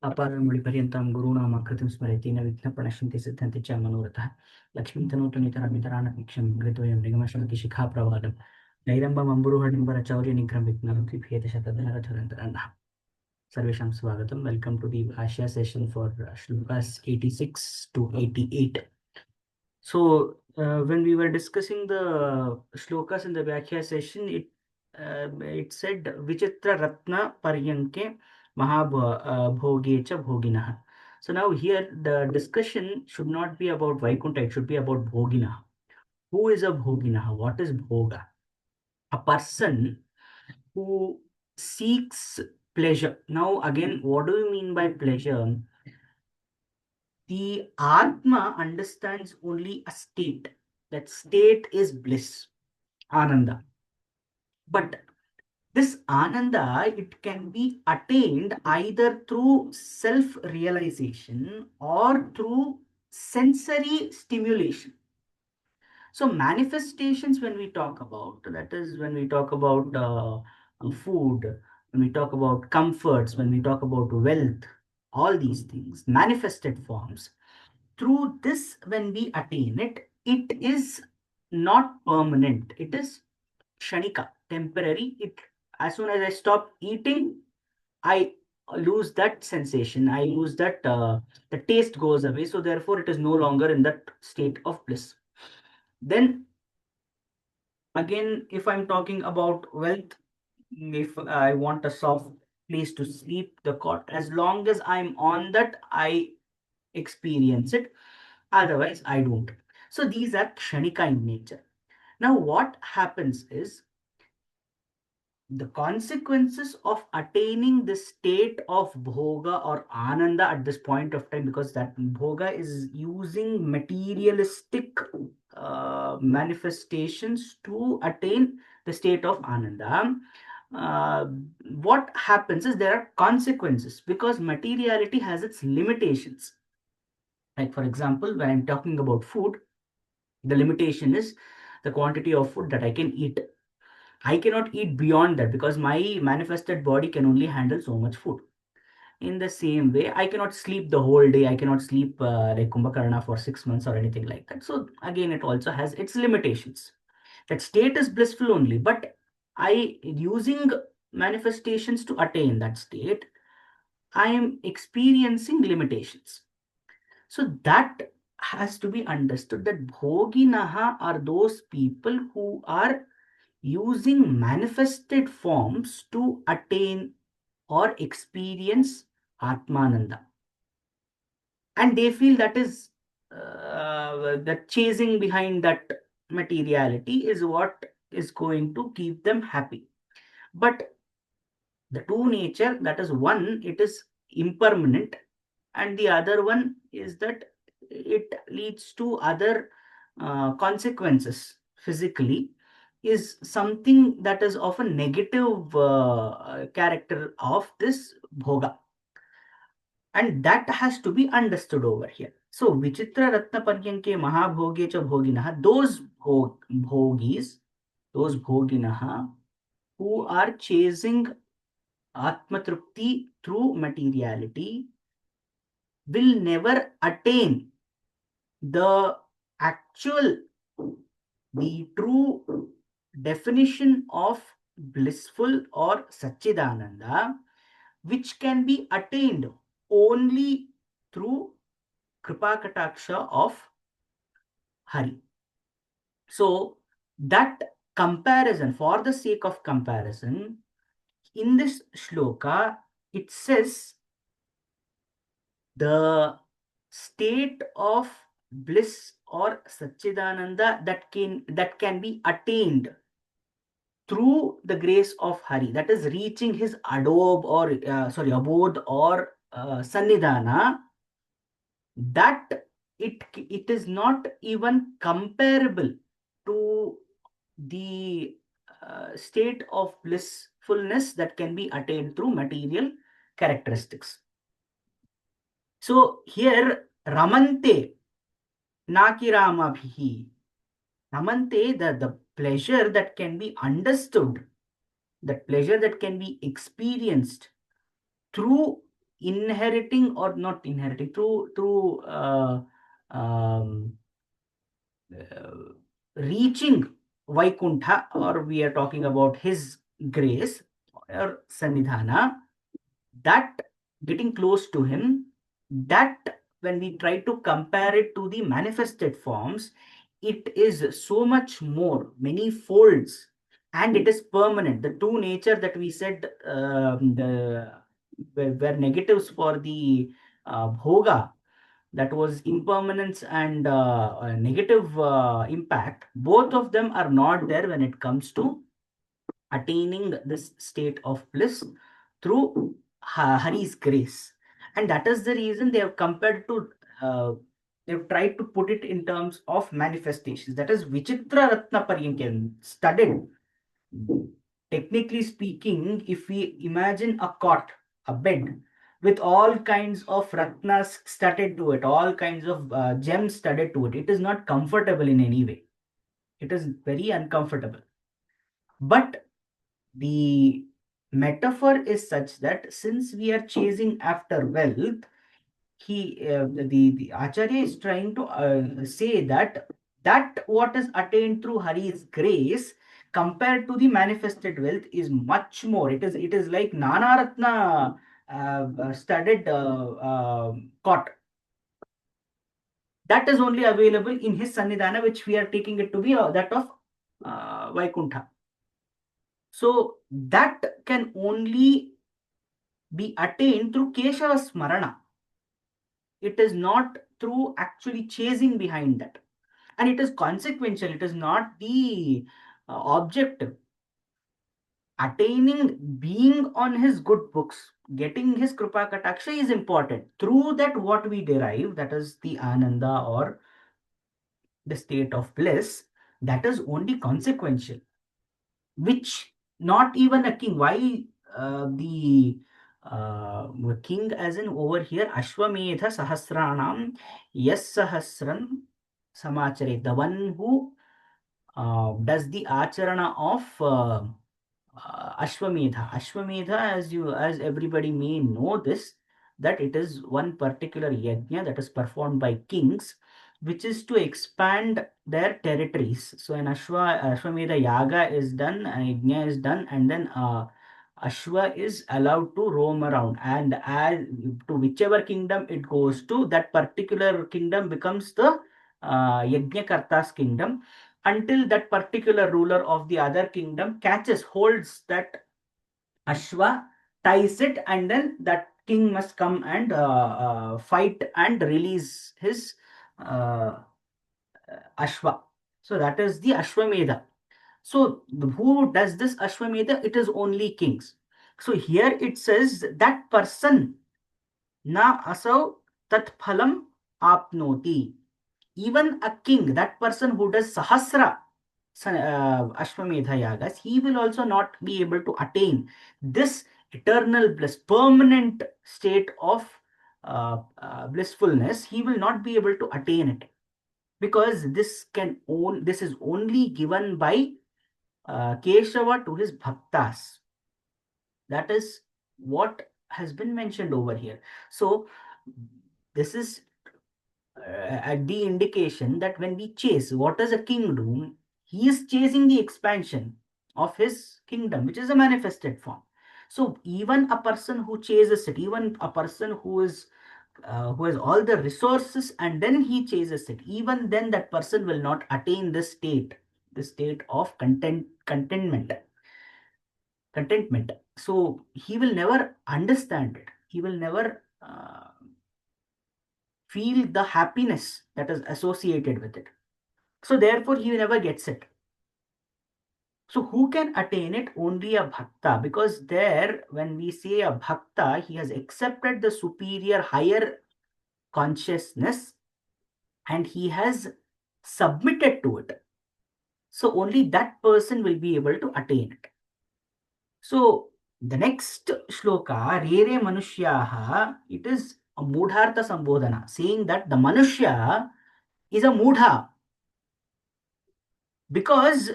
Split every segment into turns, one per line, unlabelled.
अपारमौलिपर्यन्तां गुरूणामाकृतिं स्मरेति न विघ्नप्रणश्यन्ति सिद्धन्ति च मनोरथः लक्ष्मीतनोतुनितरमितरानवीक्षं मृतोऽयं निगमशन्ति शिखाप्रवादं नैरम्बमम्बुरुहडिम्बरचौर्यनिग्रं विघ्नरुद्धिभेदशतधनरथरन्तरन्नः सर्वेषां स्वागतं. Welcome to the Bhashya session for shlokas 86 to 88. So, when we were discussing the shlokas in the Bhashya session, it said Vichitra Ratna Paryanke Mahabhoge cha Bhoginah. So now here the discussion should not be about Vaikuntha, it should be about Bhoginah. Who is a Bhoginah? What is Bhoga? A person who seeks pleasure. Now again, what do you mean by pleasure? The Atma understands only a state. That state is bliss, Ananda. But this Ananda, it can be attained either through self-realization or through sensory stimulation. So manifestations, when we talk about, that is when we talk about food, when we talk about comforts, when we talk about wealth, all these things, manifested forms, through this, when we attain it, it is not permanent. It is shanika, temporary. It, as soon as I stop eating, I lose that sensation. I lose that, the taste goes away. So therefore, it is no longer in that state of bliss. Then again, if I'm talking about wealth, if I want a soft place to sleep, the cot, as long as I'm on that, I experience it. Otherwise, I don't. So these are kshanika in nature. Now, what happens is the consequences of attaining the state of bhoga or ananda at this point of time, because that bhoga is using materialistic manifestations to attain the state of ananda. uh, what happens is there are consequences, because materiality has its limitations. Like, for example, when I'm talking about food, the limitation is the quantity of food that I can eat. I cannot eat beyond that because my manifested body can only handle so much food. In the same way, I cannot sleep the whole day. I cannot sleep like Kumbhakarna for 6 months or anything like that. So again, it also has its limitations. That state is blissful only, but I, using manifestations to attain that state, I am experiencing limitations. So that has to be understood, that Bhoginaha are those people who are using manifested forms to attain or experience Atmananda. And they feel that is the chasing behind that materiality is what is going to keep them happy. But the two nature, that is one, it is impermanent, and the other one is that it leads to other consequences physically, is something that is of a negative character of this bhoga, and that has to be understood over here. So vichitra ratna paryanke mahabhoge cha bhoginah, those bhogis, those bhoginah who are chasing atmatrupti through materiality will never attain the actual, the true definition of blissful or Satchidananda, which can be attained only through Kripa Kataksha of Hari. So, that comparison, for the sake of comparison, in this shloka, it says the state of bliss or Satchidananda that can be attained through the grace of Hari, that is reaching his abode or Sannidhana, that it is not even comparable to the state of blissfulness that can be attained through material characteristics. So here, Ramante Nakiramabihi. Ramante, the pleasure that can be understood, that pleasure that can be experienced through inheriting, or not inheriting, through um, uh, reaching Vaikuntha, or we are talking about his grace or Sannidhana, that getting close to him, that when we try to compare it to the manifested forms, it is so much more, many folds, and it is permanent. The two nature that we said, the were negatives for the bhoga, that was impermanence and negative impact. Both of them are not there when it comes to attaining this state of bliss through Hari's grace. And that is the reason they have compared to, they've tried to put it in terms of manifestations. That is Vichitra Ratna Paryankan, studied. Technically speaking, if we imagine a cot, a bed, with all kinds of ratnas studded to it, all kinds of gems studded to it, it is not comfortable in any way. It is very uncomfortable. But the metaphor is such that since we are chasing after wealth, the Acharya is trying to say that what is attained through Hari's grace compared to the manifested wealth is much more. It is like Nanaratna studded cot that is only available in his Sannidhana, which we are taking it to be that of Vaikuntha. So that can only be attained through Keshava Smarana. It is not through actually chasing behind that. And it is consequential, it is not the objective. Attaining, being on his good books, getting his Kripa Kataksha is important. Through that, what we derive, that is the Ananda or the state of bliss, that is only consequential, which not even a king. Why the king, as in over here, Ashwamedha Sahasranam, yes Sahasran Samachare, the one who does the acharana of Ashwamedha. Ashwamedha, as everybody may know this, that it is one particular yajna that is performed by kings, which is to expand their territories. So an Ashwamedha yaga is done, an yajna is done, and then Ashwa is allowed to roam around, and as to whichever kingdom it goes to, that particular kingdom becomes the Yajna Karta's kingdom, until that particular ruler of the other kingdom holds that Ashwa, ties it, and then that king must come and fight and release his uh, Ashwa. So that is the Ashwamedha. So who does this Ashwamedha? It is only kings. So here it says that person na asau tat phalam apnoti. Even a king, that person who does Sahasra Ashwamedha yagas, he will also not be able to attain this eternal bliss, permanent state of blissfulness. He will not be able to attain it, because this is only given by Keshava to his bhaktas. That is what has been mentioned over here. So this is at the indication that when we chase, what does a king do? He is chasing the expansion of his kingdom, which is a manifested form. So even a person who chases it, even a person who has all the resources and then he chases it, even then that person will not attain this state of contentment. So he will never understand it. He will never feel the happiness that is associated with it. So therefore, he never gets it. So who can attain it? Only a bhakta. Because there, when we say a bhakta, he has accepted the superior, higher consciousness and he has submitted to it. So only that person will be able to attain it. So the next shloka, Rere Manushyaha, it is a Mudhartha Sambodhana, saying that the Manushya is a Mudha, because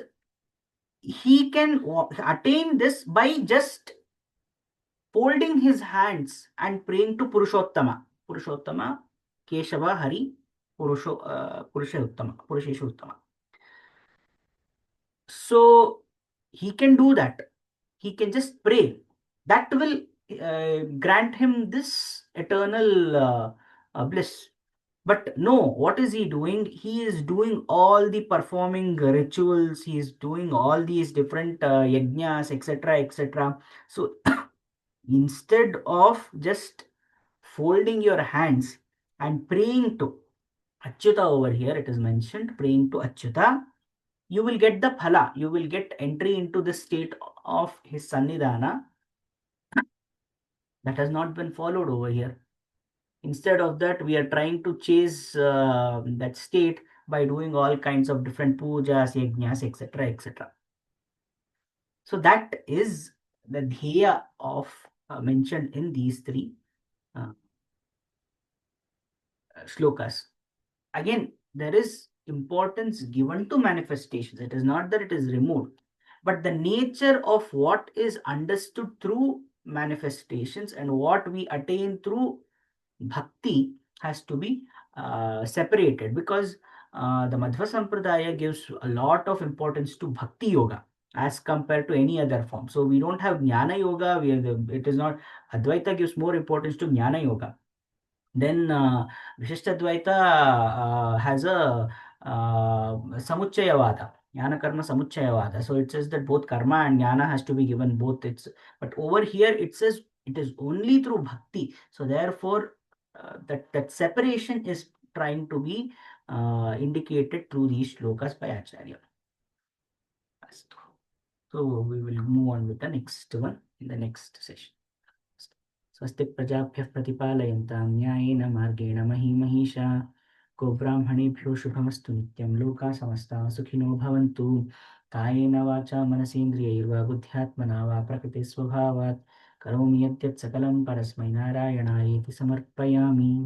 he can attain this by just folding his hands and praying to Purushottama. Purushottama, Keshava, Hari, Purusheshu Uttama. So he can do that. He can just pray. That will grant him this eternal bliss. But no, what is he doing? He is doing all the performing rituals. He is doing all these different yajnas, etc., etc. So instead of just folding your hands and praying to Achyuta over here, it is mentioned praying to Achyuta, you will get the phala, you will get entry into the state of his Sannidhana. That has not been followed over here. Instead of that, we are trying to chase that state by doing all kinds of different pujas, yajnas, etc., etc. So that is the dheya of mentioned in these three uh, shlokas. Again, there is importance given to manifestations. It is not that it is removed, but the nature of what is understood through manifestations and what we attain through bhakti has to be separated, because the Madhva Sampradaya gives a lot of importance to bhakti yoga as compared to any other form. So we don't have jnana yoga. It is not, Advaita gives more importance to jnana yoga. Then Vishishtadvaita has a Samuchayavada, Jnana Karma Samuchayavada. So it says that both karma and jnana has to be given both. But over here it says it is only through bhakti. So therefore, that separation is trying to be indicated through these shlokas by Acharya. So we will move on with the next one in the next session. स्वस्ति प्रजाभ्यः प्रतिपालयन्तां न्यायेन मार्गेण महीमहीषा गोब्राह्मणेभ्यो शुभमस्तु नित्यं लोकाः समस्ताः सुखिनो भवन्तु कायेन वाचा मनसेन्द्रियैर्वा बुद्ध्यात्मना वा प्रकृतिस्वभावात् करोमि यद्यत् सकलं परस्मै नारायणायेति समर्पयामि।